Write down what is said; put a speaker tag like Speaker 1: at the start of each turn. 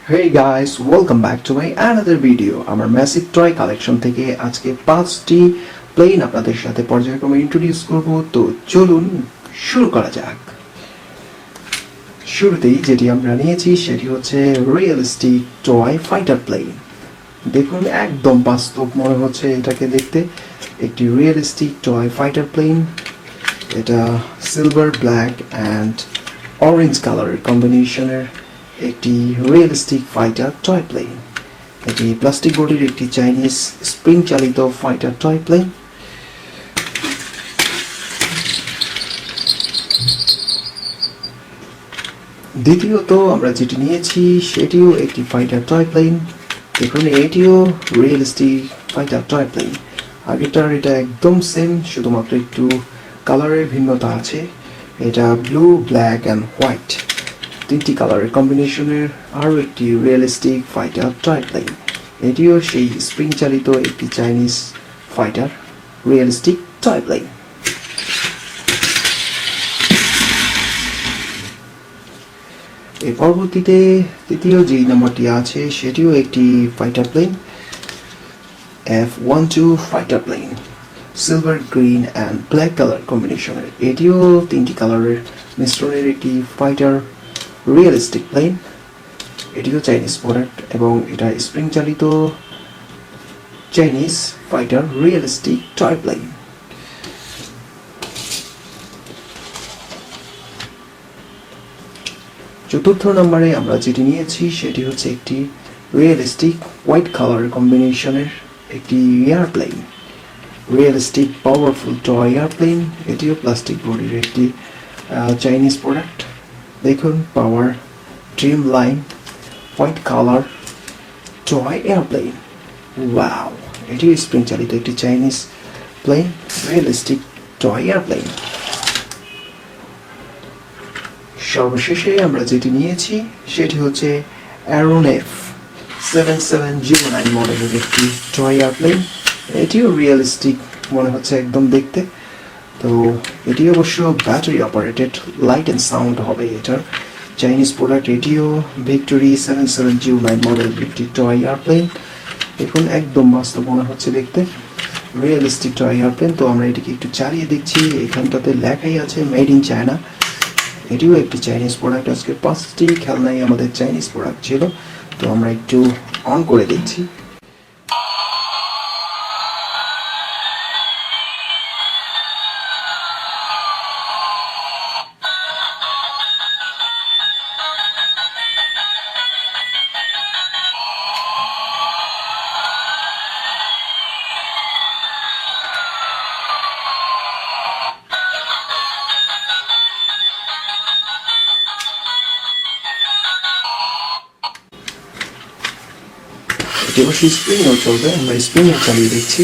Speaker 1: Hey guys, welcome back to my another video. আমার massive toy collection থেকে আজকে 5টি প্লেন আপনাদের সাথে পর্যায়ক্রমে ইন্ট্রোডিউস করব। তো চলুন শুরু করা যাক। শুরুতেই যেটি আমরা নিয়েছি সেটি হচ্ছে রিয়েলিস্টিক টয় ফাইটার প্লেন। দেখুন একদম বাস্তব মনে হচ্ছে এটাকে দেখতে। একটি রিয়েলিস্টিক টয় ফাইটার প্লেন। এটা সিলভার, ব্ল্যাক অ্যান্ড অরেঞ্জ কালারের কম্বিনেশনের একটি রিয়েলিস্টিক ফাইটার টয় প্লেন। এটি প্লাস্টিক বডির একটি চাইনিজ স্প্রিং চালিত ফাইটার টয় প্লেন। দ্বিতীয়ত আমরা যেটি নিয়েছি সেটিও একটি ফাইটার টয় প্লেন। দেখুন এটিও রিয়েলিস্টিক ফাইটার টয় প্লেন। আগেটার এটা একদম সেম, শুধুমাত্র একটু কালারের ভিন্নতা আছে। এটা ব্লু, ব্ল্যাক অ্যান্ড হোয়াইট তিনটি কালারের কম্বিনেশনের আরও একটি রিয়েলিস্টিক ফাইটার টয় প্লেন। এটিও সেই স্প্রিং চালিত একটি Chinese fighter realistic toy plane. এর পরবর্তীতে তৃতীয় যেই নম্বরটি আছে সেটিও একটি fighter plane, F12 fighter plane, silver, green and black colour কম্বিনেশনের। এটিও তিনটি কালারের মিশ্রণের একটি ফাইটার রিয়েলিস্টিক প্লেন। এটিও চাইনিজ প্রোডাক্ট এবং এটা স্প্রিং চালিত Chinese fighter realistic toy plane. চতুর্থ নম্বরে আমরা যেটি নিয়েছি সেটি হচ্ছে একটি রিয়েলিস্টিক হোয়াইট কালার কম্বিনেশনের একটি airplane, realistic powerful toy airplane. এটিও প্লাস্টিক বডির একটি চাইনিজ প্রোডাক্ট। দেখুন power dream line white colour toy airplane. Wow, এটিও স্প্রিং চালিত একটি Chinese plane, realistic toy airplane. সর্বশেষে আমরা যেটি নিয়েছি সেটি হচ্ছে Aeronef 7709 মডেলের একটি টয় এয়ারপ্লেন। এটিও রিয়েলিস্টিক মনে হচ্ছে একদম দেখতে। তো এটি অবশ্য battery operated, light and sound হবে এটার চাইনিজ প্রোডাক্ট। এটিও ভিক্টোরি 7709 মডেল একটি টয় এয়ারপ্লেন। দেখুন একদম বাস্তব মনে হচ্ছে দেখতে, রিয়েলিস্টিক টয় এয়ারপ্লেন। তো আমরা এটিকে একটু চালিয়ে দেখছি। এখানটাতে লেখাই আছে মেড ইন চায়না। এটিও একটি চাইনিজ প্রোডাক্ট। আজকে 5টি খেলনাই আমাদের চাইনিজ প্রোডাক্ট ছিল। তো আমরা একটু অন করে দেখছি। এটি অবশ্যই স্প্রিংও চলবে, আমরা স্প্রিংও চালিয়ে দেখছি।